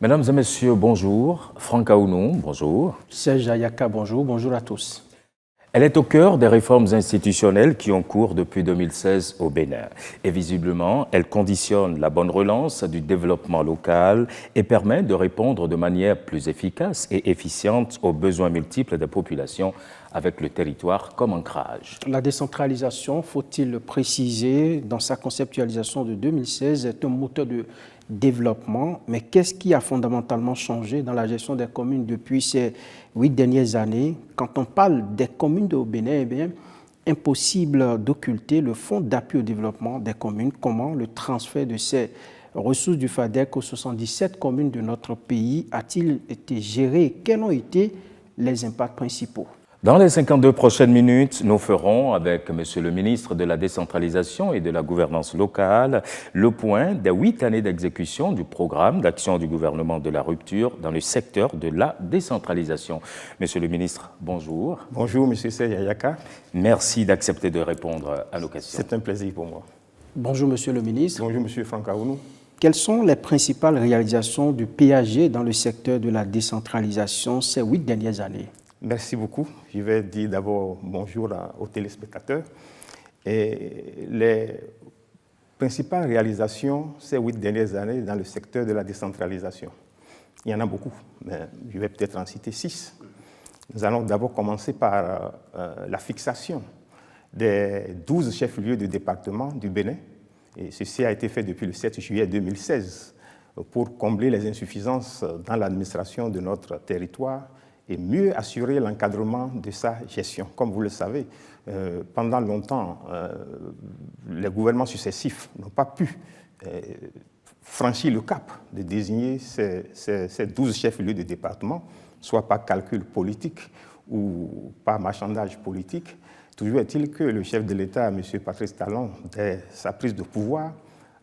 Mesdames et messieurs, bonjour. Franck Aounou, bonjour. Serge Ayaka, bonjour. Bonjour à tous. Elle est au cœur des réformes institutionnelles qui ont cours depuis 2016 au Bénin. Et visiblement, elle conditionne la bonne relance du développement local et permet de répondre de manière plus efficace et efficiente aux besoins multiples des populations avec le territoire comme ancrage. La décentralisation, faut-il le préciser, dans sa conceptualisation de 2016, est un moteur de développement. Mais qu'est-ce qui a fondamentalement changé dans la gestion des communes depuis ces 8 dernières années? Quand on parle des communes de Bénin, eh bien, impossible d'occulter le fonds d'appui au développement des communes. Comment le transfert de ces ressources du FADEC aux 77 communes de notre pays a-t-il été géré? Quels ont été les impacts principaux? Dans les 52 prochaines minutes, nous ferons, avec Monsieur le ministre de la Décentralisation et de la Gouvernance locale, le point des 8 années d'exécution du programme d'action du gouvernement de la rupture dans le secteur de la décentralisation. Monsieur le ministre, bonjour. Bonjour, Monsieur Serge Ayaka. Merci d'accepter de répondre à nos questions. C'est un plaisir pour moi. Bonjour, Monsieur le ministre. Bonjour, Monsieur Franck Aounou. Quelles sont les principales réalisations du PAG dans le secteur de la décentralisation ces 8 dernières années? Merci beaucoup. Je vais dire d'abord bonjour aux téléspectateurs. Et les principales réalisations ces 8 dernières années dans le secteur de la décentralisation. Il y en a beaucoup, mais je vais peut-être en citer 6. Nous allons d'abord commencer par la fixation des 12 chefs-lieux de département du Bénin. Et ceci a été fait depuis le 7 juillet 2016 pour combler les insuffisances dans l'administration de notre territoire et mieux assurer l'encadrement de sa gestion. Comme vous le savez, pendant longtemps, les gouvernements successifs n'ont pas pu franchir le cap de désigner ces 12 chefs-lieux de département, soit par calcul politique ou par marchandage politique. Toujours est-il que le chef de l'État, M. Patrice Talon, dès sa prise de pouvoir,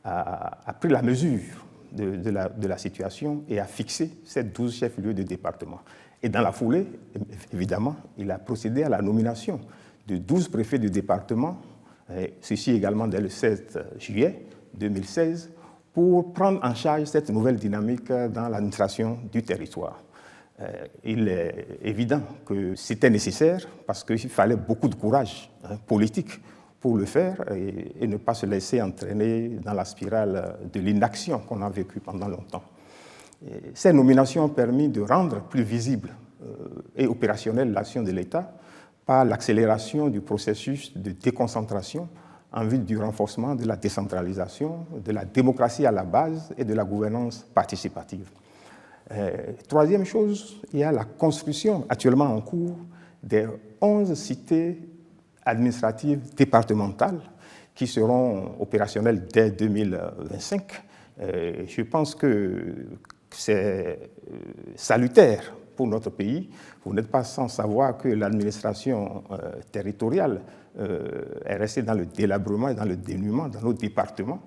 a pris la mesure de la situation et a fixé ces 12 chefs-lieux de département. Et dans la foulée, évidemment, il a procédé à la nomination de 12 préfets de département, ceci également dès le 7 juillet 2016, pour prendre en charge cette nouvelle dynamique dans l'administration du territoire. Il est évident que c'était nécessaire parce qu'il fallait beaucoup de courage politique pour le faire et ne pas se laisser entraîner dans la spirale de l'inaction qu'on a vécue pendant longtemps. Ces nominations ont permis de rendre plus visible et opérationnelle l'action de l'État par l'accélération du processus de déconcentration en vue du renforcement de la décentralisation, de la démocratie à la base et de la gouvernance participative. Troisième chose, il y a la construction actuellement en cours des 11 cités administratives départementales qui seront opérationnelles dès 2025. Je pense que c'est salutaire pour notre pays. Vous n'êtes pas sans savoir que l'administration territoriale est restée dans le délabrement et dans le dénuement dans nos départements.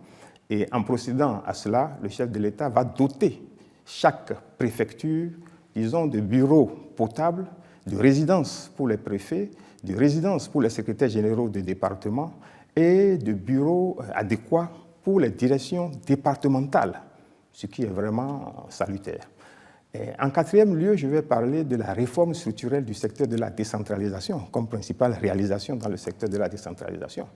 Et en procédant à cela, le chef de l'État va doter chaque préfecture, disons, de bureaux potables, de résidences pour les préfets, de résidences pour les secrétaires généraux des départements et de bureaux adéquats pour les directions départementales, ce qui est vraiment salutaire. Et en quatrième lieu, je vais parler de la réforme structurelle du secteur de la décentralisation comme principale réalisation dans le secteur de la décentralisation.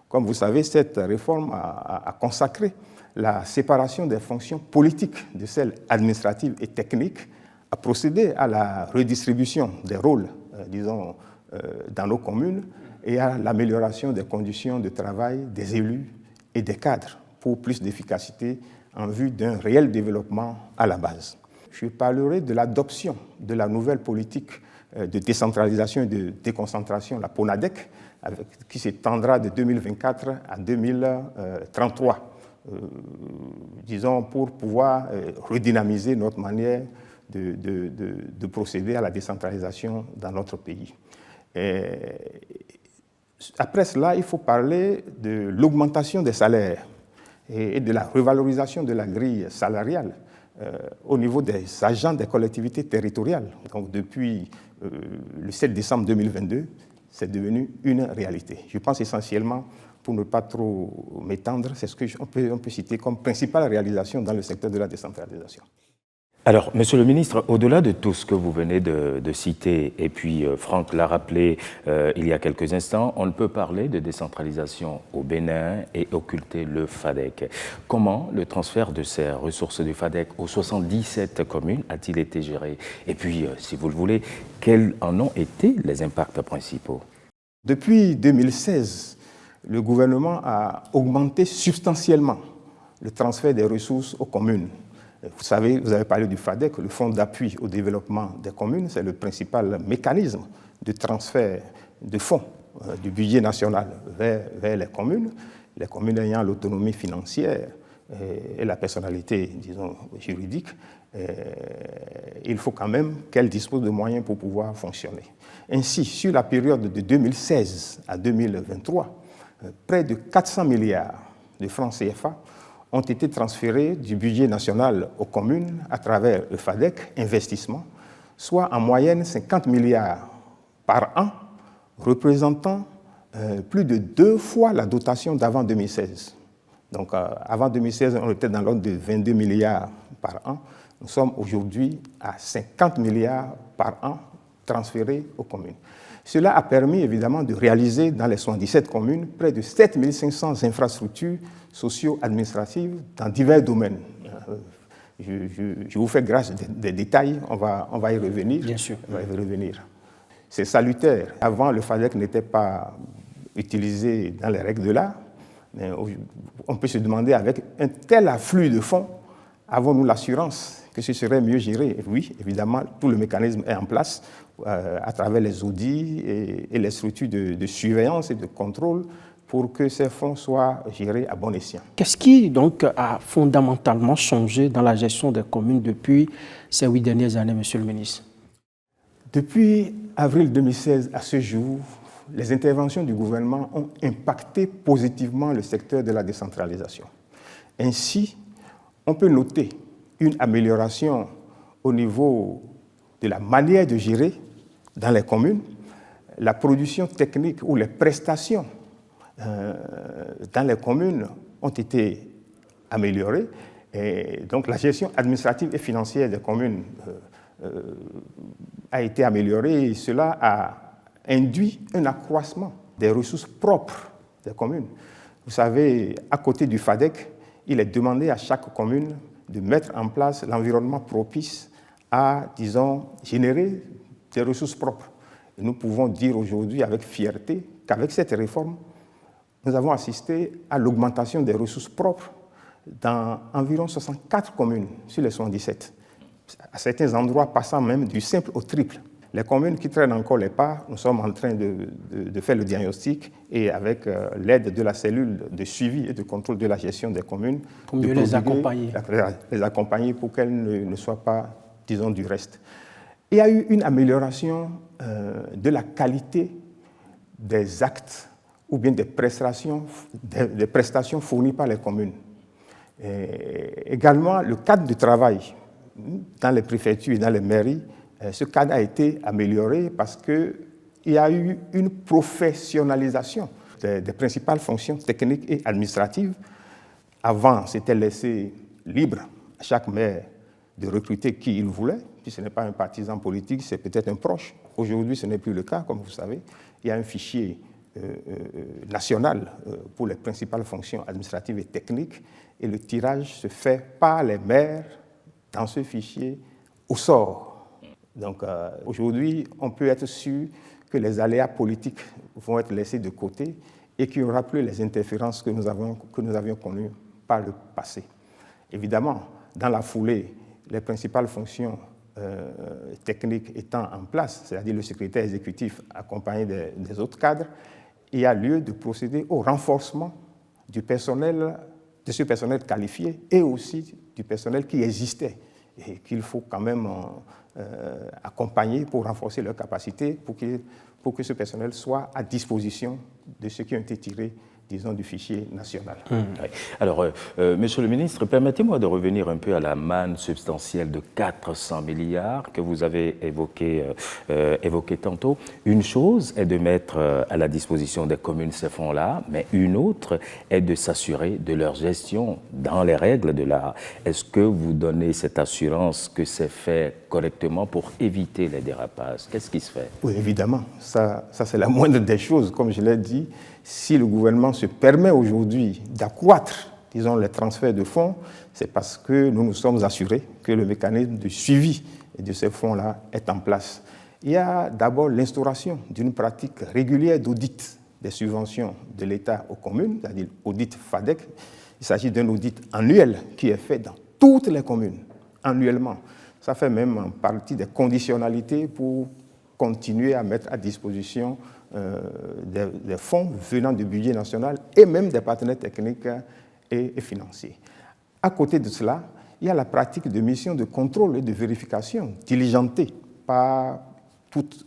Comme vous savez, cette réforme a consacré la séparation des fonctions politiques de celles administratives et techniques, a procédé à la redistribution des rôles, disons, dans nos communes et à l'amélioration des conditions de travail des élus et des cadres pour plus d'efficacité en vue d'un réel développement à la base. Je parlerai de l'adoption de la nouvelle politique de décentralisation et de déconcentration, la PONADEC, qui s'étendra de 2024 à 2033, disons, pour pouvoir redynamiser notre manière de procéder à la décentralisation dans notre pays. Et après cela, il faut parler de l'augmentation des salaires et de la revalorisation de la grille salariale au niveau des agents des collectivités territoriales. Donc, depuis le 7 décembre 2022, c'est devenu une réalité. Je pense essentiellement, pour ne pas trop m'étendre, c'est ce qu'on peut citer comme principale réalisation dans le secteur de la décentralisation. Alors, Monsieur le ministre, au-delà de tout ce que vous venez de citer, et puis Franck l'a rappelé il y a quelques instants, on ne peut parler de décentralisation au Bénin et occulter le FADEC. Comment le transfert de ces ressources du FADEC aux 77 communes a-t-il été géré? Et puis, si vous le voulez, quels en ont été les impacts principaux? Depuis 2016, le gouvernement a augmenté substantiellement le transfert des ressources aux communes. Vous savez, vous avez parlé du FADEC, le Fonds d'appui au développement des communes, c'est le principal mécanisme de transfert de fonds du budget national vers les communes ayant l'autonomie financière et la personnalité, disons, juridique. Il faut quand même qu'elles disposent de moyens pour pouvoir fonctionner. Ainsi, sur la période de 2016 à 2023, près de 400 milliards de francs CFA ont été transférés du budget national aux communes à travers le FADEC, investissement, soit en moyenne 50 milliards par an, représentant plus de 2 fois la dotation d'avant 2016. Donc avant 2016, on était dans l'ordre de 22 milliards par an. Nous sommes aujourd'hui à 50 milliards par an transférés aux communes. Cela a permis évidemment de réaliser dans les 77 communes près de 7500 infrastructures socio-administratives dans divers domaines. Je vous fais grâce des détails, on va y revenir. Bien sûr. On va y revenir. C'est salutaire. Avant, le FADEC n'était pas utilisé dans les règles de l'art, mais on peut se demander, avec un tel afflux de fonds, avons-nous l'assurance que ce serait mieux géré? Oui, évidemment, tout le mécanisme est en place à travers les audits et les structures de surveillance et de contrôle pour que ces fonds soient gérés à bon escient. Qu'est-ce qui donc a fondamentalement changé dans la gestion des communes depuis ces 8 dernières années, Monsieur le ministre? Depuis avril 2016 à ce jour, les interventions du gouvernement ont impacté positivement le secteur de la décentralisation. Ainsi, on peut noter une amélioration au niveau de la manière de gérer dans les communes, la production technique ou les prestations dans les communes ont été améliorées et donc la gestion administrative et financière des communes a été améliorée et cela a induit un accroissement des ressources propres des communes. Vous savez, à côté du FADEC, il est demandé à chaque commune de mettre en place l'environnement propice à, disons, générer des ressources propres. Et nous pouvons dire aujourd'hui avec fierté qu'avec cette réforme, nous avons assisté à l'augmentation des ressources propres dans environ 64 communes sur les 77, à certains endroits passant même du simple au triple. Les communes qui traînent encore les pas, nous sommes en train de faire le diagnostic et avec l'aide de la cellule de suivi et de contrôle de la gestion des communes, pour mieux les accompagner. Les accompagner pour qu'elles ne soient pas, disons, du reste. Il y a eu une amélioration de la qualité des actes ou bien des prestations fournies par les communes. Et également, le cadre de travail dans les préfectures et dans les mairies, ce cadre a été amélioré parce qu'il y a eu une professionnalisation des principales fonctions techniques et administratives. Avant, c'était laissé libre à chaque maire de recruter qui il voulait. Si ce n'est pas un partisan politique, c'est peut-être un proche. Aujourd'hui, ce n'est plus le cas, comme vous savez. Il y a un fichier national pour les principales fonctions administratives et techniques et le tirage se fait par les maires dans ce fichier au sort. Donc aujourd'hui, on peut être sûr que les aléas politiques vont être laissés de côté et qu'il n'y aura plus les interférences que nous avions connues par le passé. Évidemment, dans la foulée, les principales fonctions techniques étant en place, c'est-à-dire le secrétaire exécutif accompagné des autres cadres, il y a lieu de procéder au renforcement du personnel, de ce personnel qualifié et aussi du personnel qui existait et qu'il faut quand même accompagner pour renforcer leurs capacités pour que ce personnel soit à disposition de ceux qui ont été tirés, disons, du fichier national. Oui. Alors, Monsieur le ministre, permettez-moi de revenir un peu à la manne substantielle de 400 milliards que vous avez évoqué tantôt. Une chose est de mettre à la disposition des communes ces fonds-là, mais une autre est de s'assurer de leur gestion dans les règles de l'art. Est-ce que vous donnez cette assurance que c'est fait correctement pour éviter les dérapages? Qu'est-ce qui se fait? Oui, évidemment. Ça c'est la moindre des choses. Comme je l'ai dit, si le gouvernement se permet aujourd'hui d'accroître, disons, les transferts de fonds, c'est parce que nous nous sommes assurés que le mécanisme de suivi de ces fonds-là est en place. Il y a d'abord l'instauration d'une pratique régulière d'audit des subventions de l'État aux communes, c'est-à-dire audit FADEC. Il s'agit d'un audit annuel qui est fait dans toutes les communes, annuellement. Ça fait même partie des conditionnalités pour continuer à mettre à disposition des fonds venant du budget national et même des partenaires techniques et financiers. À côté de cela, il y a la pratique de missions de contrôle et de vérification diligentées par toute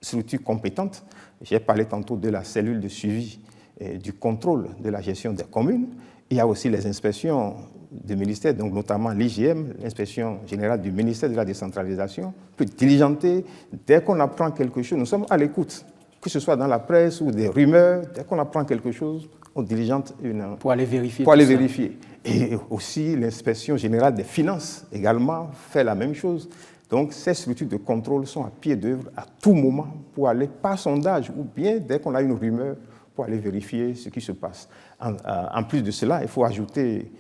structure compétente. J'ai parlé tantôt de la cellule de suivi et du contrôle de la gestion des communes. Il y a aussi les inspections du ministère, donc notamment l'IGM, l'inspection générale du ministère de la décentralisation, peut diligenter dès qu'on apprend quelque chose. Nous sommes à l'écoute, que ce soit dans la presse ou des rumeurs, dès qu'on apprend quelque chose, on diligente pour aller vérifier. Et aussi l'inspection générale des finances également fait la même chose. Donc ces structures de contrôle sont à pied d'œuvre à tout moment pour aller par sondage ou bien dès qu'on a une rumeur pour aller vérifier ce qui se passe. En plus de cela, il faut ajouter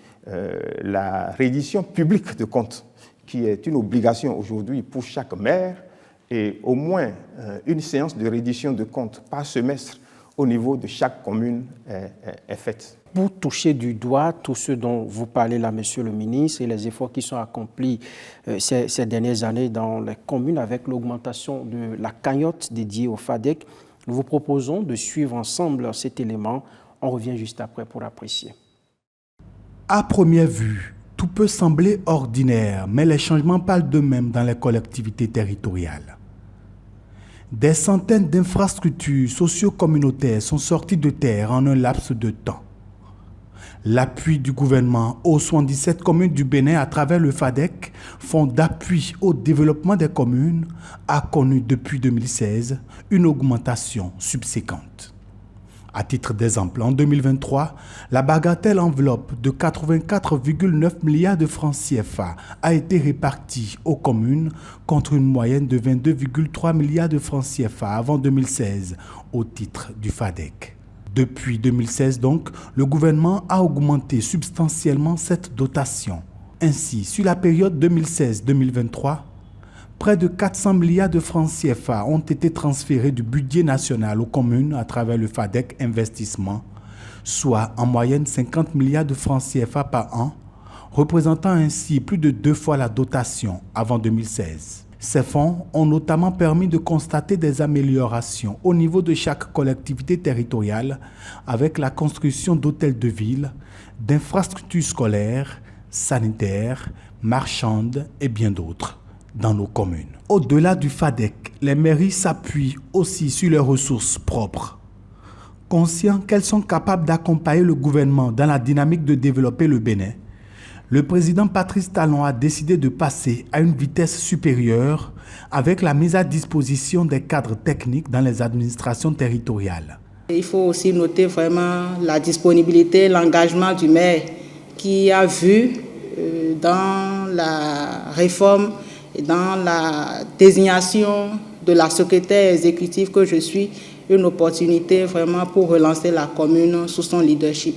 la reddition publique de comptes, qui est une obligation aujourd'hui pour chaque maire, et au moins une séance de reddition de comptes par semestre au niveau de chaque commune est faite. Pour toucher du doigt tout ce dont vous parlez là, Monsieur le ministre, et les efforts qui sont accomplis ces dernières années dans les communes avec l'augmentation de la cagnotte dédiée au FADEC, nous vous proposons de suivre ensemble cet élément. On revient juste après pour apprécier. À première vue, tout peut sembler ordinaire, mais les changements parlent d'eux-mêmes dans les collectivités territoriales. Des centaines d'infrastructures socio-communautaires sont sorties de terre en un laps de temps. L'appui du gouvernement aux 77 communes du Bénin à travers le FADEC, Fonds d'appui au développement des communes, a connu depuis 2016 une augmentation subséquente. À titre d'exemple, en 2023, la bagatelle enveloppe de 84,9 milliards de francs CFA a été répartie aux communes contre une moyenne de 22,3 milliards de francs CFA avant 2016 au titre du FADEC. Depuis 2016 donc, le gouvernement a augmenté substantiellement cette dotation. Ainsi, sur la période 2016-2023, près de 400 milliards de francs CFA ont été transférés du budget national aux communes à travers le FADEC Investissement, soit en moyenne 50 milliards de francs CFA par an, représentant ainsi plus de 2 fois la dotation avant 2016. Ces fonds ont notamment permis de constater des améliorations au niveau de chaque collectivité territoriale avec la construction d'hôtels de ville, d'infrastructures scolaires, sanitaires, marchandes et bien d'autres dans nos communes. Au-delà du FADEC, les mairies s'appuient aussi sur leurs ressources propres. Conscients qu'elles sont capables d'accompagner le gouvernement dans la dynamique de développer le Bénin, le président Patrice Talon a décidé de passer à une vitesse supérieure avec la mise à disposition des cadres techniques dans les administrations territoriales. Il faut aussi noter vraiment la disponibilité, l'engagement du maire qui a vu dans la réforme et dans la désignation de la secrétaire exécutive que je suis une opportunité vraiment pour relancer la commune sous son leadership.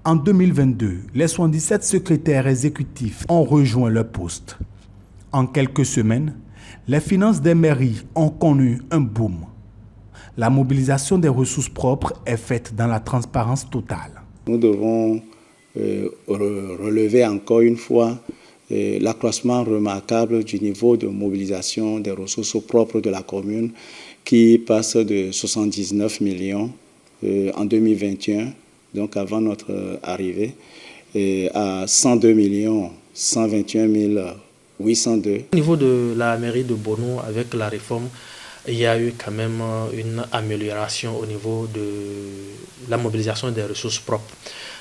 En 2022, les 77 secrétaires exécutifs ont rejoint leur poste. En quelques semaines, les finances des mairies ont connu un boom. La mobilisation des ressources propres est faite dans la transparence totale. Nous devons relever encore une fois l'accroissement remarquable du niveau de mobilisation des ressources propres de la commune qui passe de 79 millions en 2021, donc avant notre arrivée, à 102 121 802. Au niveau de la mairie de Bono, avec la réforme il y a eu quand même une amélioration au niveau de la mobilisation des ressources propres.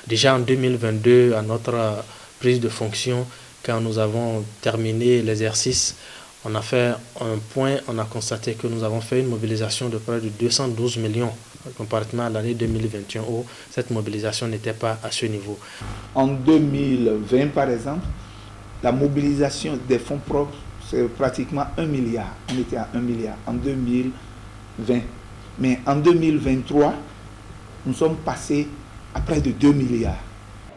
Déjà en 2022, à notre prise de fonction, quand nous avons terminé l'exercice, on a fait un point, on a constaté que nous avons fait une mobilisation de près de 212 millions comparativement à l'année 2021 où cette mobilisation n'était pas à ce niveau. En 2020, par exemple, la mobilisation des fonds propres, c'est pratiquement 1 milliard. On était à 1 milliard en 2020. Mais en 2023, nous sommes passés à près de 2 milliards.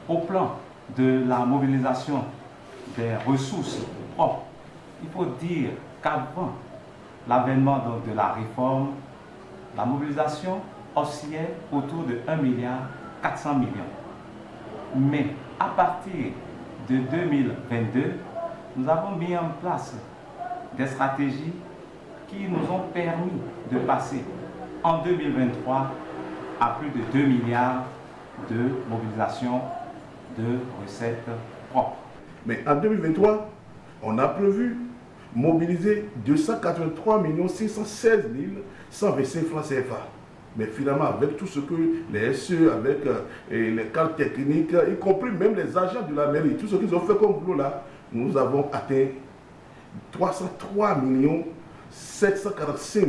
Au plan de la mobilisation des ressources propres, il faut dire qu'avant l'avènement de la réforme, la mobilisation oscillait autour de 1 milliard 400 millions. Mais à partir de 2022, nous avons mis en place des stratégies qui nous ont permis de passer en 2023 à plus de 2 milliards de mobilisation de recettes propres. Mais en 2023, on a prévu mobiliser 283 616 125 francs CFA. Mais finalement, avec tout ce que les SE, avec les cartes techniques, y compris même les agents de la mairie, tout ce qu'ils ont fait comme boulot là, nous avons atteint 303 745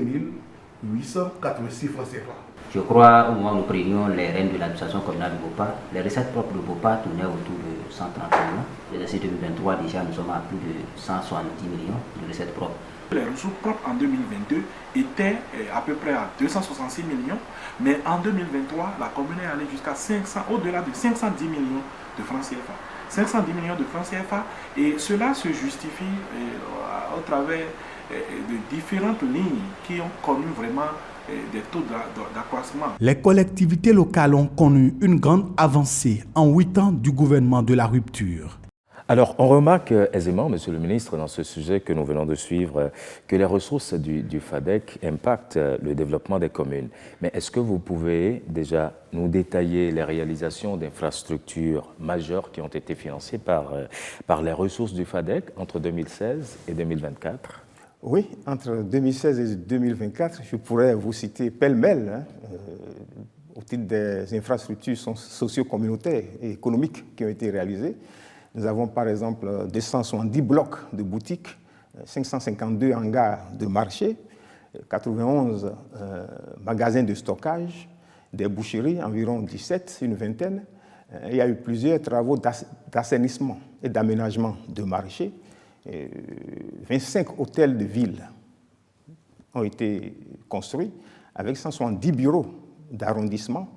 886 francs CFA. Je crois, au moment où nous prenions les rênes de l'administration communale de Bopa, les recettes propres de Bopa tournaient autour de 130 millions. L'exercice 2023, déjà, nous sommes à plus de 170 millions de recettes propres. Les ressources propres en 2022 étaient à peu près à 266 millions, mais en 2023, la commune est allée jusqu'à au-delà de 510 millions de francs CFA. 510 millions de francs CFA, et cela se justifie au travers de différentes lignes qui ont connu vraiment des taux d'accroissement. Les collectivités locales ont connu une grande avancée en 8 ans du gouvernement de la rupture. Alors, on remarque aisément, Monsieur le ministre, dans ce sujet que nous venons de suivre, que les ressources du FADEC impactent le développement des communes. Mais est-ce que vous pouvez déjà nous détailler les réalisations d'infrastructures majeures qui ont été financées par les ressources du FADEC entre 2016 et 2024 ? Oui, entre 2016 et 2024, je pourrais vous citer pêle-mêle au titre des infrastructures socio-communautaires et économiques qui ont été réalisées. Nous avons par exemple 270 blocs de boutiques, 552 hangars de marché, 91 magasins de stockage, des boucheries, environ 17, une vingtaine. Il y a eu plusieurs travaux d'assainissement et d'aménagement de marché. 25 hôtels de ville ont été construits avec 170 bureaux d'arrondissement,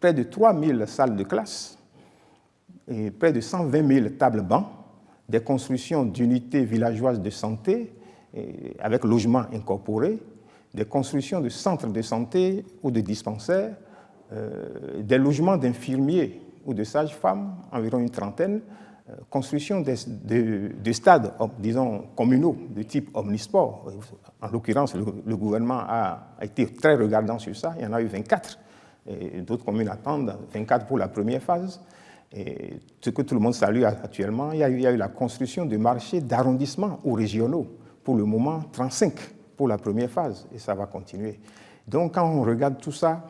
près de 3000 salles de classe, et près de 120 000 tables-bancs, des constructions d'unités villageoises de santé avec logements incorporés, des constructions de centres de santé ou de dispensaires, des logements d'infirmiers ou de sages-femmes, environ une trentaine, construction de stades, disons, communaux de type omnisport. En l'occurrence, le gouvernement a été très regardant sur ça. Il y en a eu 24. D'autres communes attendent 24 pour la première phase. Et ce que tout le monde salue actuellement, il y a eu la construction de marchés d'arrondissement ou régionaux. Pour le moment, 35 pour la première phase. Et ça va continuer. Donc, quand on regarde tout ça,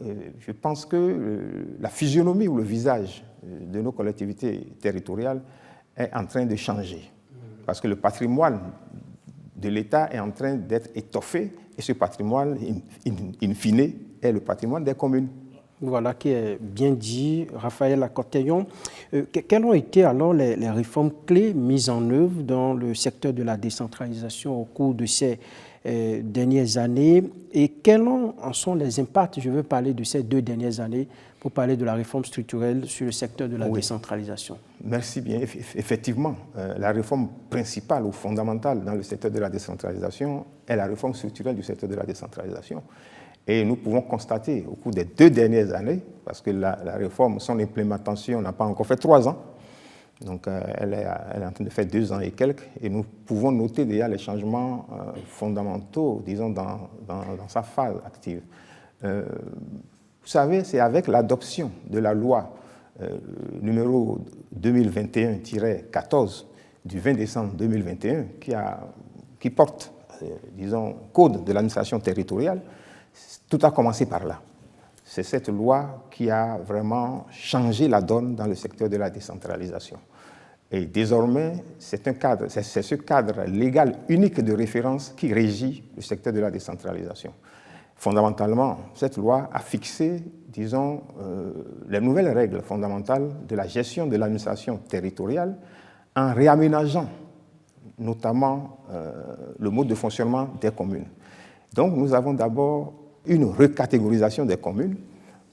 je pense que la physionomie ou le visage de nos collectivités territoriales est en train de changer. Parce que le patrimoine de l'État est en train d'être étoffé et ce patrimoine, in fine, est le patrimoine des communes. Voilà qui est bien dit, Raphaël Akoteyon. Quelles ont été alors les réformes clés mises en œuvre dans le secteur de la décentralisation au cours de ces dernières années et quels en sont les impacts? Je veux parler de ces 2 dernières années pour parler de la réforme structurelle sur le secteur de la décentralisation. Merci bien. Effectivement, la réforme principale ou fondamentale dans le secteur de la décentralisation est la réforme structurelle du secteur de la décentralisation. Et nous pouvons constater au cours des 2 dernières années, parce que la réforme, son implémentation n'a pas encore fait 3 ans, donc elle est en train de faire 2 ans et quelques, et nous pouvons noter déjà les changements fondamentaux, disons, dans sa phase active. Vous savez, c'est avec l'adoption de la loi numéro 2021-14 du 20 décembre 2021 qui porte disons, code de l'administration territoriale, tout a commencé par là. C'est cette loi qui a vraiment changé la donne dans le secteur de la décentralisation. Et désormais, c'est ce cadre légal unique de référence qui régit le secteur de la décentralisation. Fondamentalement, cette loi a fixé, disons, les nouvelles règles fondamentales de la gestion de l'administration territoriale en réaménageant notamment le mode de fonctionnement des communes. Donc, nous avons d'abord une recatégorisation des communes.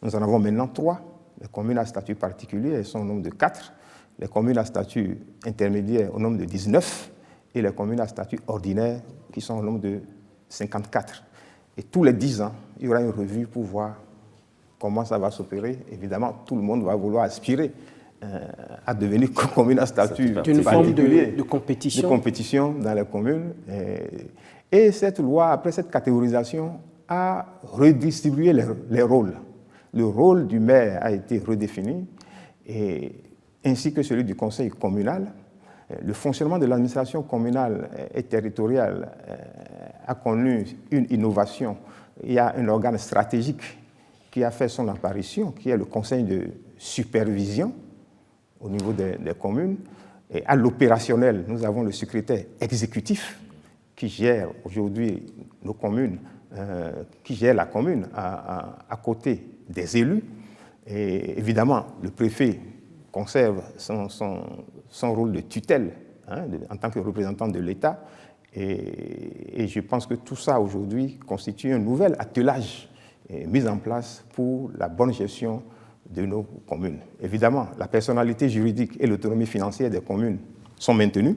Nous en avons maintenant 3. Les communes à statut particulier, elles sont au nombre de 4. Les communes à statut intermédiaire au nombre de 19. Et les communes à statut ordinaire qui sont au nombre de 54. Et tous les 10 ans, il y aura une revue pour voir comment ça va s'opérer. Évidemment, tout le monde va vouloir aspirer à devenir commune à statut d'une forme de compétition. De compétition dans les communes. Et cette loi, après cette catégorisation, a redistribué les rôles. Le rôle du maire a été redéfini, ainsi que celui du conseil communal. Le fonctionnement de l'administration communale et territoriale a connu une innovation. Il y a un organe stratégique qui a fait son apparition, qui est le conseil de supervision au niveau des communes. Et à l'opérationnel, nous avons le secrétaire exécutif qui gère aujourd'hui nos communes, qui gère la commune à côté des élus. Et évidemment, le préfet conserve son rôle de tutelle en tant que représentant de l'État. Et je pense que tout ça aujourd'hui constitue un nouvel attelage mis en place pour la bonne gestion de nos communes. Évidemment, la personnalité juridique et l'autonomie financière des communes sont maintenues,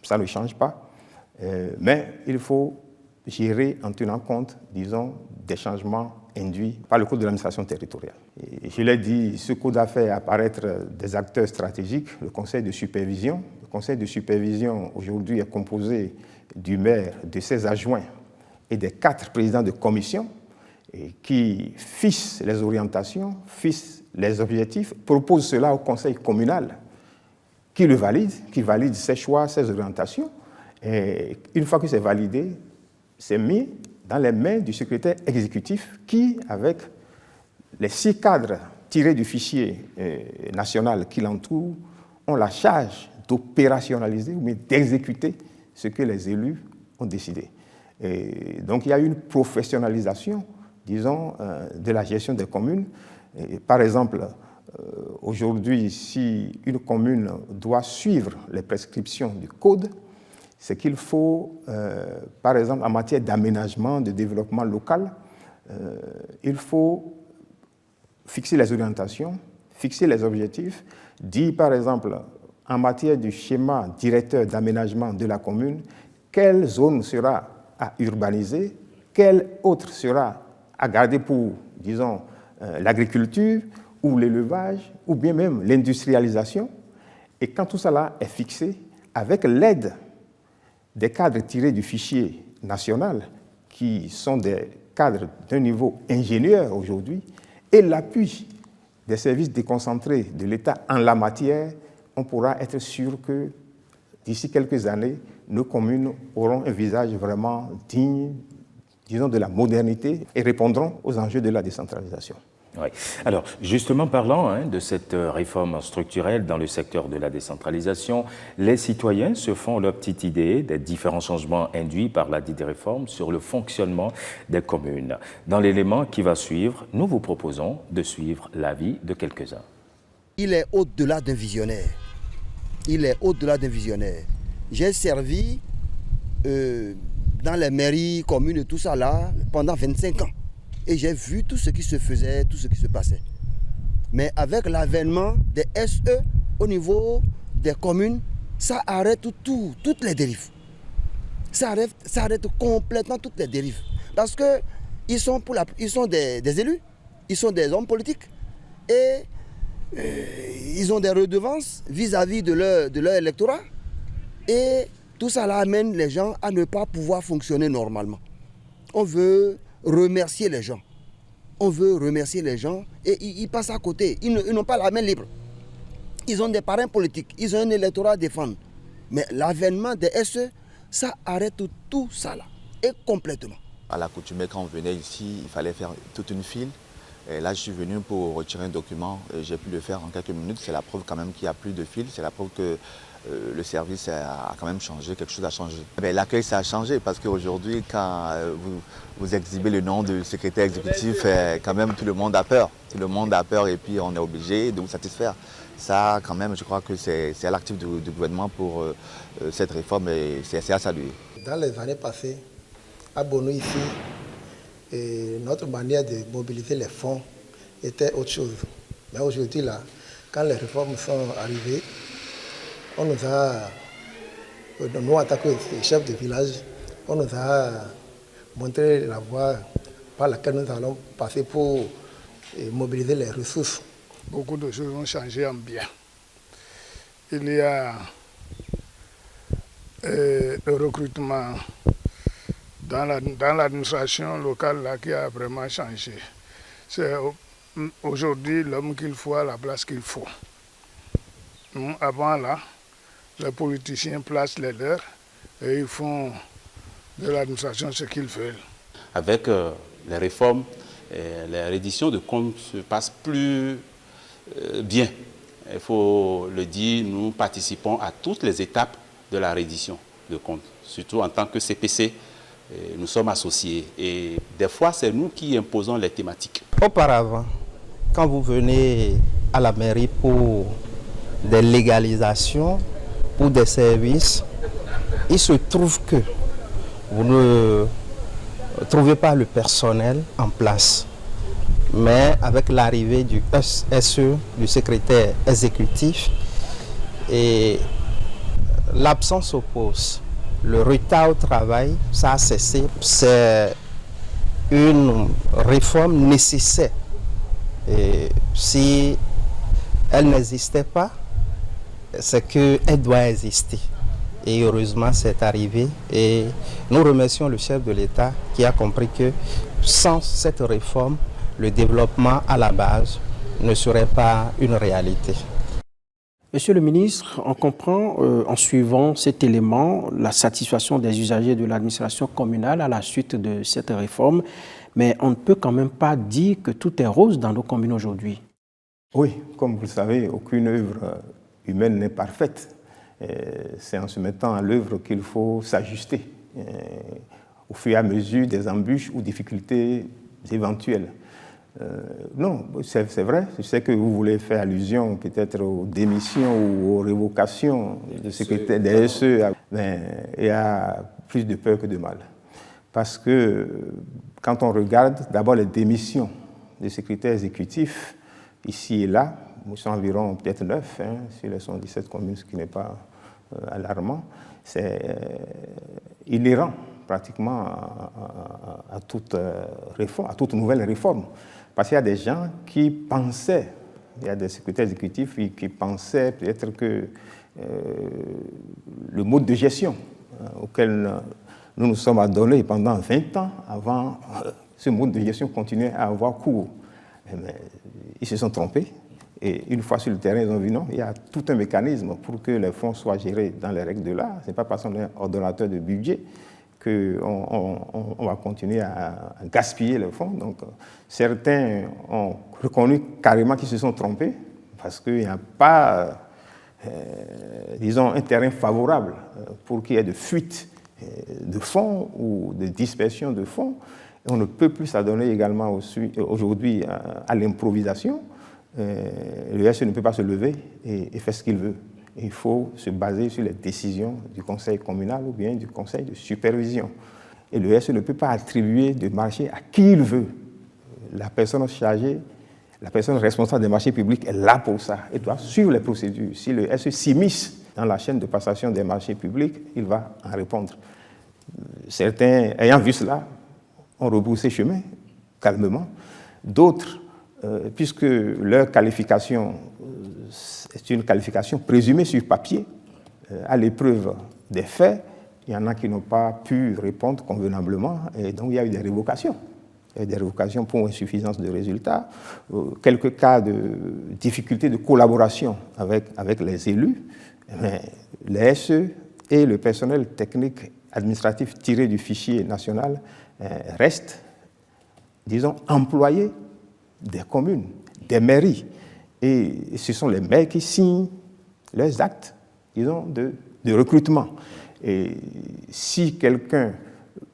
ça ne change pas, mais il faut gérer en tenant compte, disons, des changements induits par le Code de l'administration territoriale. Et je l'ai dit, ce code a fait apparaître des acteurs stratégiques, le Conseil de supervision. Le Conseil de supervision aujourd'hui est composé du maire, de ses adjoints et des 4 présidents de commission qui fixent les orientations, fixent les objectifs, proposent cela au conseil communal qui le valide, qui valide ses choix, ses orientations. Et une fois que c'est validé, c'est mis dans les mains du secrétaire exécutif qui, avec les 6 cadres tirés du fichier national qui l'entoure, ont la charge d'opérationnaliser ou d'exécuter ce que les élus ont décidé. Et donc il y a une professionnalisation, disons, de la gestion des communes. Et par exemple, aujourd'hui, si une commune doit suivre les prescriptions du code, c'est qu'il faut, par exemple, en matière d'aménagement, de développement local, il faut fixer les orientations, fixer les objectifs, dire, par exemple, en matière du schéma directeur d'aménagement de la commune, quelle zone sera à urbaniser, quelle autre sera à garder pour, disons, l'agriculture ou l'élevage, ou bien même l'industrialisation. Et quand tout cela est fixé, avec l'aide des cadres tirés du fichier national, qui sont des cadres d'un niveau ingénieur aujourd'hui, et l'appui des services déconcentrés de l'État en la matière, on pourra être sûr que d'ici quelques années, nos communes auront un visage vraiment digne, disons, de la modernité et répondront aux enjeux de la décentralisation. Oui. Alors, justement, parlant de cette réforme structurelle dans le secteur de la décentralisation, les citoyens se font leur petite idée des différents changements induits par la dite réforme sur le fonctionnement des communes. Dans l'élément qui va suivre, nous vous proposons de suivre l'avis de quelques-uns. Il est au-delà d'un visionnaire. Il est au-delà d'un visionnaire. J'ai servi dans les mairies, communes et tout ça là pendant 25 ans. Et j'ai vu tout ce qui se faisait, tout ce qui se passait. Mais avec l'avènement des SE au niveau des communes, ça arrête toutes les dérives. Ça arrête complètement toutes les dérives. Parce qu'ils sont, ils sont des élus, ils sont des hommes politiques et ils ont des redevances vis-à-vis de leur électorat. Et tout ça là amène les gens à ne pas pouvoir fonctionner normalement. On veut remercier les gens. On veut remercier les gens et ils passent à côté. Ils n'ont pas la main libre. Ils ont des parrains politiques, ils ont un électorat à défendre. Mais l'avènement des SE, ça arrête tout ça là. et complètement. À l'accoutumée, quand on venait ici, il fallait faire toute une file. Et là, je suis venu pour retirer un document et j'ai pu le faire en quelques minutes. C'est la preuve quand même qu'il n'y a plus de file. C'est la preuve que le service a quand même changé, quelque chose a changé. L'accueil, ça a changé parce qu'aujourd'hui, quand vous exhibez le nom du secrétaire exécutif, quand même tout le monde a peur. Tout le monde a peur et puis on est obligé de vous satisfaire. Ça, quand même, je crois que c'est à l'actif du gouvernement pour cette réforme et c'est à saluer. Dans les années passées, à Bono ici, notre manière de mobiliser les fonds était autre chose. Mais aujourd'hui, là, quand les réformes sont arrivées, on nous a, nous en tant que chefs de village, on nous a montré la voie par laquelle nous allons passer pour mobiliser les ressources. Beaucoup de choses ont changé en bien. Il y a le recrutement dans l'administration locale là, qui a vraiment changé. C'est aujourd'hui l'homme qu'il faut à la place qu'il faut. Avant là, les politiciens placent les leurs et ils font de l'administration ce qu'ils veulent. Avec les réformes, la reddition de comptes se passe plus bien. Il faut le dire, nous participons à toutes les étapes de la reddition de comptes. Surtout en tant que CPC, nous sommes associés et des fois c'est nous qui imposons les thématiques. Auparavant, quand vous venez à la mairie pour des légalisations, pour des services, il se trouve que vous ne trouvez pas le personnel en place. Mais avec l'arrivée du SE, du secrétaire exécutif, et l'absence s'oppose. Le retard au travail, ça a cessé. C'est une réforme nécessaire. Et si elle n'existait pas, c'est qu'elle doit exister. Et heureusement, c'est arrivé. Et nous remercions le chef de l'État qui a compris que sans cette réforme, le développement à la base ne serait pas une réalité. Monsieur le ministre, on comprend en suivant cet élément la satisfaction des usagers de l'administration communale à la suite de cette réforme, mais on ne peut quand même pas dire que tout est rose dans nos communes aujourd'hui. Oui, comme vous le savez, aucune œuvre humaine n'est parfaite. C'est en se mettant à l'œuvre qu'il faut s'ajuster au fur et à mesure des embûches ou difficultés éventuelles. Non, c'est vrai. Je sais que vous voulez faire allusion peut-être aux démissions ou aux révocations de secrétaire des SE, mais il y a plus de peur que de mal. Parce que quand on regarde d'abord les démissions des secrétaires exécutifs, ici et là, nous sommes environ peut-être 9 sur les 117 communes, ce qui n'est pas alarmant, c'est inhérent pratiquement à toute réforme, à toute nouvelle réforme. Parce qu'il y a des gens qui pensaient, il y a des secrétaires exécutifs qui pensaient peut-être que le mode de gestion auquel nous nous sommes adonnés pendant 20 ans avant, ce mode de gestion continuait à avoir cours. Mais ils se sont trompés. Et une fois sur le terrain, ils ont vu non, il y a tout un mécanisme pour que les fonds soient gérés dans les règles de l'art. Ce n'est pas parce qu'on est ordonnateur de budget qu'on va continuer à gaspiller les fonds. Donc, certains ont reconnu carrément qu'ils se sont trompés parce qu'il n'y a pas, disons, un terrain favorable pour qu'il y ait de fuite de fonds ou de dispersion de fonds. Et on ne peut plus s'adonner également aujourd'hui à l'improvisation. Le SE ne peut pas se lever et faire ce qu'il veut. Il faut se baser sur les décisions du conseil communal ou bien du conseil de supervision. Et le SE ne peut pas attribuer de marché à qui il veut. La personne chargée, la personne responsable des marchés publics est là pour ça. Elle doit suivre les procédures. Si le SE s'immisce dans la chaîne de passation des marchés publics, il va en répondre. Certains, ayant vu cela, ont rebroussé chemin, calmement. D'autres, puisque leur qualification est une qualification présumée sur papier, à l'épreuve des faits, il y en a qui n'ont pas pu répondre convenablement, et donc il y a eu des révocations. Il y a eu des révocations pour insuffisance de résultats, quelques cas de difficultés de collaboration avec les élus, mais les SE et le personnel technique administratifs tirés du fichier national restent, disons, employés des communes, des mairies. Et ce sont les maires qui signent leurs actes, disons, de recrutement. Et si quelqu'un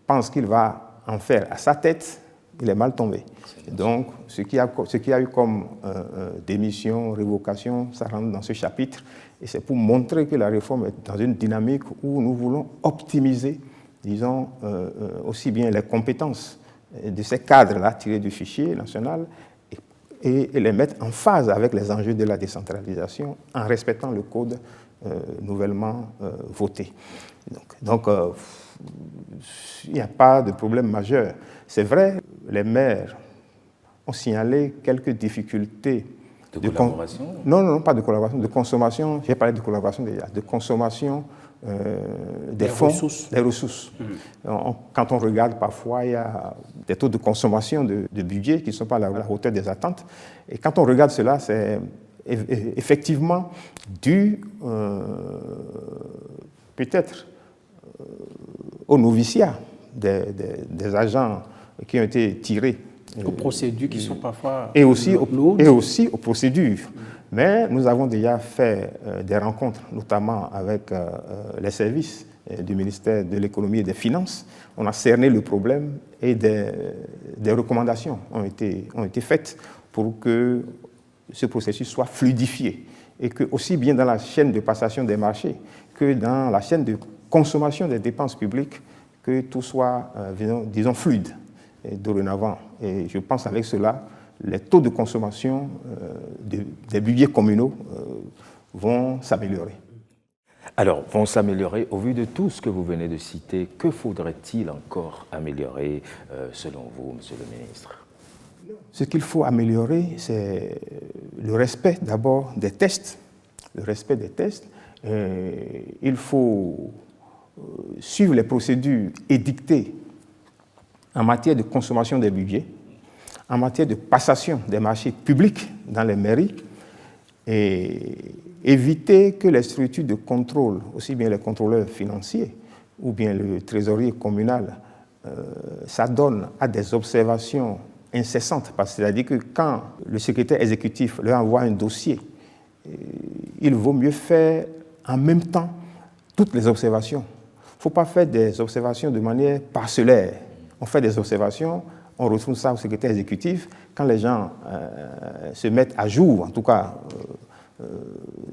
pense qu'il va en faire à sa tête, il est mal tombé. Donc, ce qui a eu comme démission, révocation, ça rentre dans ce chapitre. Et c'est pour montrer que la réforme est dans une dynamique où nous voulons optimiser, disons, aussi bien les compétences de ces cadres-là tirés du fichier national et les mettre en phase avec les enjeux de la décentralisation en respectant le code nouvellement voté. Donc il n'y a pas de problème majeur. C'est vrai, les maires ont signalé quelques difficultés de collaboration. Non, pas de collaboration, de consommation. J'ai parlé de collaboration déjà, de consommation des fonds, des ressources. Quand on regarde, parfois, il y a des taux de consommation de budget qui ne sont pas à la hauteur des attentes. Et quand on regarde cela, c'est effectivement dû peut-être au noviciat des agents qui ont été tirés. Aux procédures qui sont parfois et aussi lourdes. Et aussi aux procédures. Mais nous avons déjà fait des rencontres, notamment avec les services du ministère de l'économie et des finances. On a cerné le problème et des recommandations ont été faites pour que ce processus soit fluidifié et que aussi bien dans la chaîne de passation des marchés que dans la chaîne de consommation des dépenses publiques, que tout soit, disons, fluide dorénavant. Et je pense avec cela, les taux de consommation des budgets communaux vont s'améliorer. Alors, vont s'améliorer. Au vu de tout ce que vous venez de citer, que faudrait-il encore améliorer selon vous, Monsieur le ministre? Ce qu'il faut améliorer, c'est le respect d'abord des tests. Le respect des tests. Il faut suivre les procédures édictées en matière de consommation des budgets, en matière de passation des marchés publics dans les mairies, et éviter que les structures de contrôle, aussi bien les contrôleurs financiers ou bien le trésorier communal, s'adonnent à des observations incessantes. C'est-à-dire que quand le secrétaire exécutif leur envoie un dossier, il vaut mieux faire en même temps toutes les observations. Il ne faut pas faire des observations de manière parcellaire. On fait des observations, on retrouve ça au secrétaire exécutif. Quand les gens se mettent à jour, en tout cas,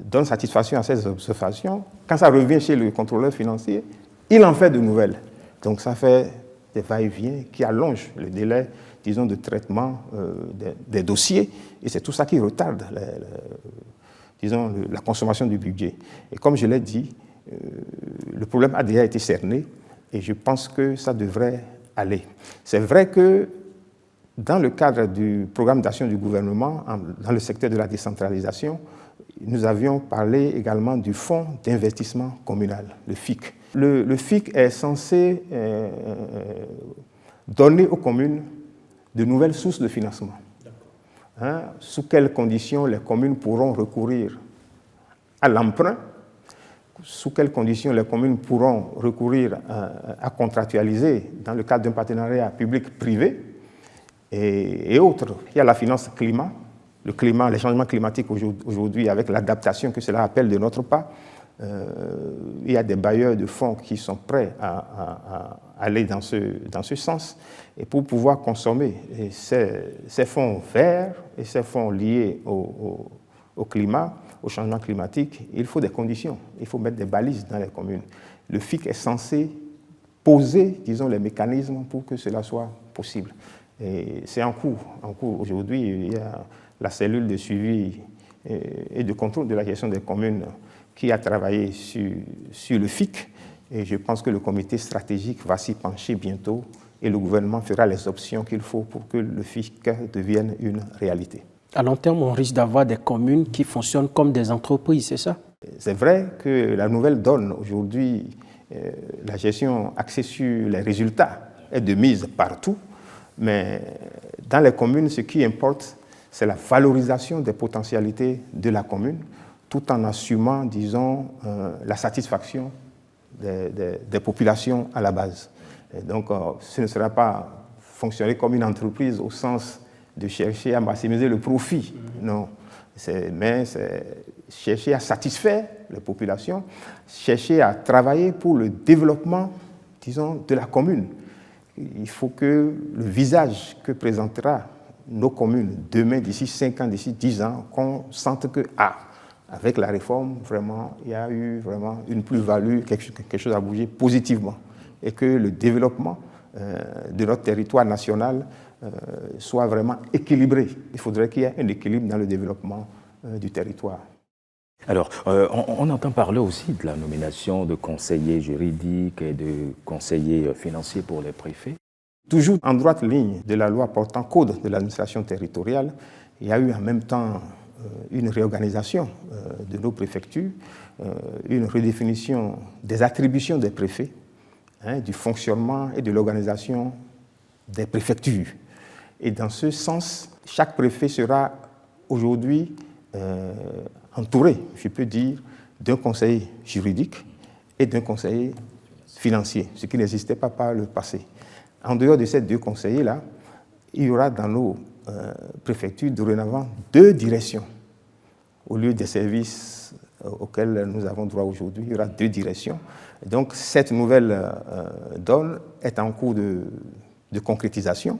donnent satisfaction à ces observations, quand ça revient chez le contrôleur financier, il en fait de nouvelles. Donc ça fait des va-et-vient qui allongent le délai, disons, de traitement des dossiers. Et c'est tout ça qui retarde, disons, la consommation du budget. Et comme je l'ai dit, le problème a déjà été cerné et je pense que ça devrait aller. C'est vrai que dans le cadre du programme d'action du gouvernement, dans le secteur de la décentralisation, nous avions parlé également du fonds d'investissement communal, le FIC. Le FIC est censé donner aux communes de nouvelles sources de financement. Sous quelles conditions les communes pourront recourir à l'emprunt, sous quelles conditions les communes pourront recourir à contractualiser dans le cadre d'un partenariat public-privé et autres. Il y a la finance climat, le climat, les changements climatiques aujourd'hui avec l'adaptation que cela appelle de notre part. Il y a des bailleurs de fonds qui sont prêts à aller dans ce sens et pour pouvoir consommer ces fonds verts et ces fonds liés au climat, au changement climatique, il faut des conditions, il faut mettre des balises dans les communes. Le FIC est censé poser, disons, les mécanismes pour que cela soit possible. Et c'est en cours. Aujourd'hui, il y a la cellule de suivi et de contrôle de la gestion des communes qui a travaillé sur le FIC. Et je pense que le comité stratégique va s'y pencher bientôt et le gouvernement fera les options qu'il faut pour que le FIC devienne une réalité. À long terme, on risque d'avoir des communes qui fonctionnent comme des entreprises, c'est ça? C'est vrai que la nouvelle donne aujourd'hui, la gestion axée sur les résultats est de mise partout, mais dans les communes, ce qui importe, c'est la valorisation des potentialités de la commune, tout en assumant, disons, la satisfaction des populations à la base. Et donc, ce ne sera pas fonctionner comme une entreprise au sens de chercher à maximiser le profit, non. Mais c'est chercher à satisfaire les populations, chercher à travailler pour le développement, disons, de la commune. Il faut que le visage que présentera nos communes demain, d'ici 5 ans, d'ici 10 ans, qu'on sente que, avec la réforme, vraiment, il y a eu vraiment une plus-value, quelque chose à bouger positivement. Et que le développement de notre territoire national soit vraiment équilibré. Il faudrait qu'il y ait un équilibre dans le développement du territoire. Alors, on entend parler aussi de la nomination de conseillers juridiques et de conseillers financiers pour les préfets. Toujours en droite ligne de la loi portant code de l'administration territoriale, il y a eu en même temps une réorganisation de nos préfectures, une redéfinition des attributions des préfets, du fonctionnement et de l'organisation des préfectures. Et dans ce sens, chaque préfet sera aujourd'hui entouré, je peux dire, d'un conseiller juridique et d'un conseiller financier, ce qui n'existait pas par le passé. En dehors de ces 2 conseillers-là, il y aura dans nos préfectures dorénavant 2 directions. Au lieu des services auxquels nous avons droit aujourd'hui, il y aura 2 directions. Donc cette nouvelle donne est en cours de concrétisation.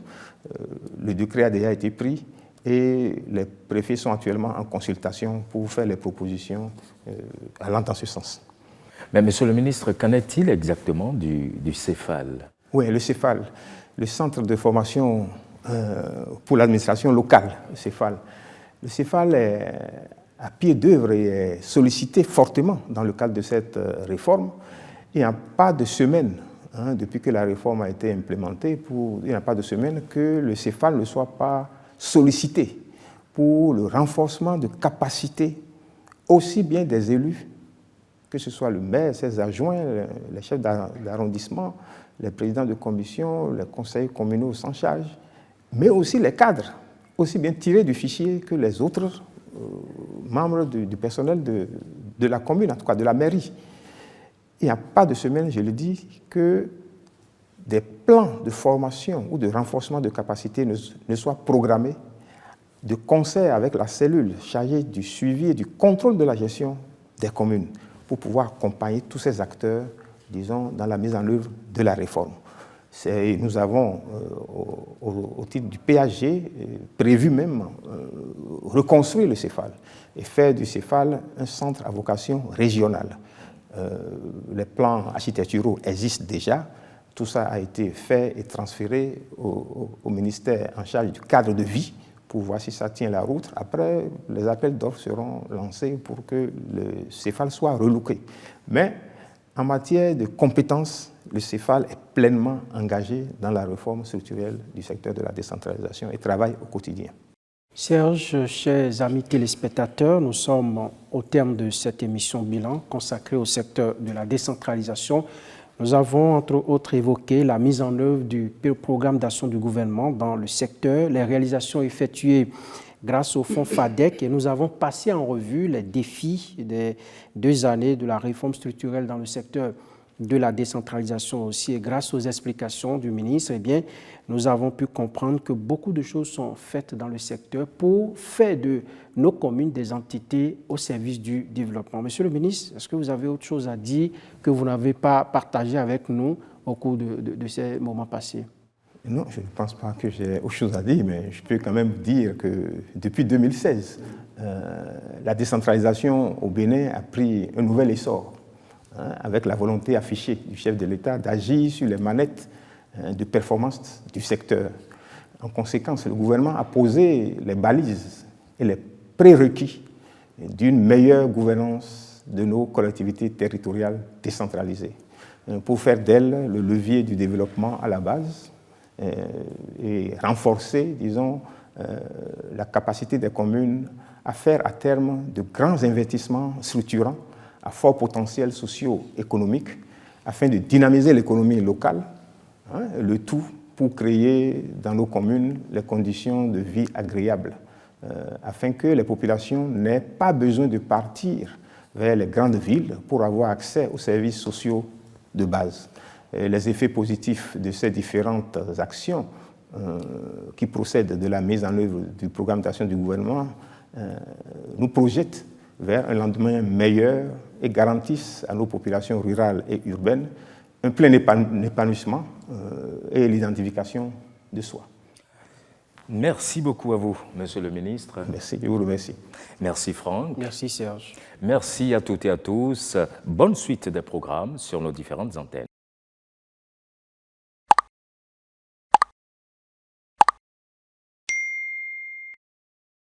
Le décret a déjà été pris et les préfets sont actuellement en consultation pour faire les propositions allant dans ce sens. Mais monsieur le ministre, qu'en est-il exactement du CEFAL? Oui, le CEFAL, le Centre de formation pour l'administration locale, le CEFAL. Le CEFAL est à pied d'œuvre et est sollicité fortement dans le cadre de cette réforme. Il n'y a pas de semaine, depuis que la réforme a été implémentée, il n'y a pas de semaine que le CEFAL ne soit pas sollicité pour le renforcement de capacités aussi bien des élus, que ce soit le maire, ses adjoints, les chefs d'arrondissement, les présidents de commission, les conseillers communaux sans charge, mais aussi les cadres, aussi bien tirés du fichier que les autres membres du personnel de la commune, en tout cas de la mairie. Il n'y a pas de semaine, je le dis, que des plans de formation ou de renforcement de capacité ne soient programmés de concert avec la cellule chargée du suivi et du contrôle de la gestion des communes pour pouvoir accompagner tous ces acteurs, disons, dans la mise en œuvre de la réforme. Nous avons, au titre du PAG, prévu même reconstruire le CEFAL et faire du CEFAL un centre à vocation régionale. Les plans architecturaux existent déjà. Tout ça a été fait et transféré au ministère en charge du cadre de vie pour voir si ça tient la route. Après, les appels d'offres seront lancés pour que le CEFAL soit relooké. Mais en matière de compétences, le CEFAL est pleinement engagé dans la réforme structurelle du secteur de la décentralisation et travaille au quotidien. Serge, chers amis téléspectateurs, nous sommes au terme de cette émission bilan consacrée au secteur de la décentralisation. Nous avons entre autres évoqué la mise en œuvre du programme d'action du gouvernement dans le secteur, les réalisations effectuées grâce au fonds FADEC et nous avons passé en revue les défis des 2 années de la réforme structurelle dans le secteur de la décentralisation aussi. Et grâce aux explications du ministre, eh bien, nous avons pu comprendre que beaucoup de choses sont faites dans le secteur pour faire de nos communes des entités au service du développement. Monsieur le ministre, est-ce que vous avez autre chose à dire que vous n'avez pas partagé avec nous au cours de ces moments passés? Non, je ne pense pas que j'ai autre chose à dire, mais je peux quand même dire que depuis 2016, la décentralisation au Bénin a pris un nouvel essor, avec la volonté affichée du chef de l'État d'agir sur les manettes de performance du secteur. En conséquence, le gouvernement a posé les balises et les prérequis d'une meilleure gouvernance de nos collectivités territoriales décentralisées, pour faire d'elles le levier du développement à la base et renforcer, disons, la capacité des communes à faire à terme de grands investissements structurants à fort potentiel socio-économique afin de dynamiser l'économie locale, le tout pour créer dans nos communes les conditions de vie agréables, afin que les populations n'aient pas besoin de partir vers les grandes villes pour avoir accès aux services sociaux de base. Et les effets positifs de ces différentes actions qui procèdent de la mise en œuvre du programme d'action du gouvernement nous projettent vers un lendemain meilleur et garantissent à nos populations rurales et urbaines un plein épanouissement et l'identification de soi. Merci beaucoup à vous, Monsieur le ministre. Merci, je vous remercie. Merci Franck. Merci Serge. Merci à toutes et à tous. Bonne suite des programmes sur nos différentes antennes.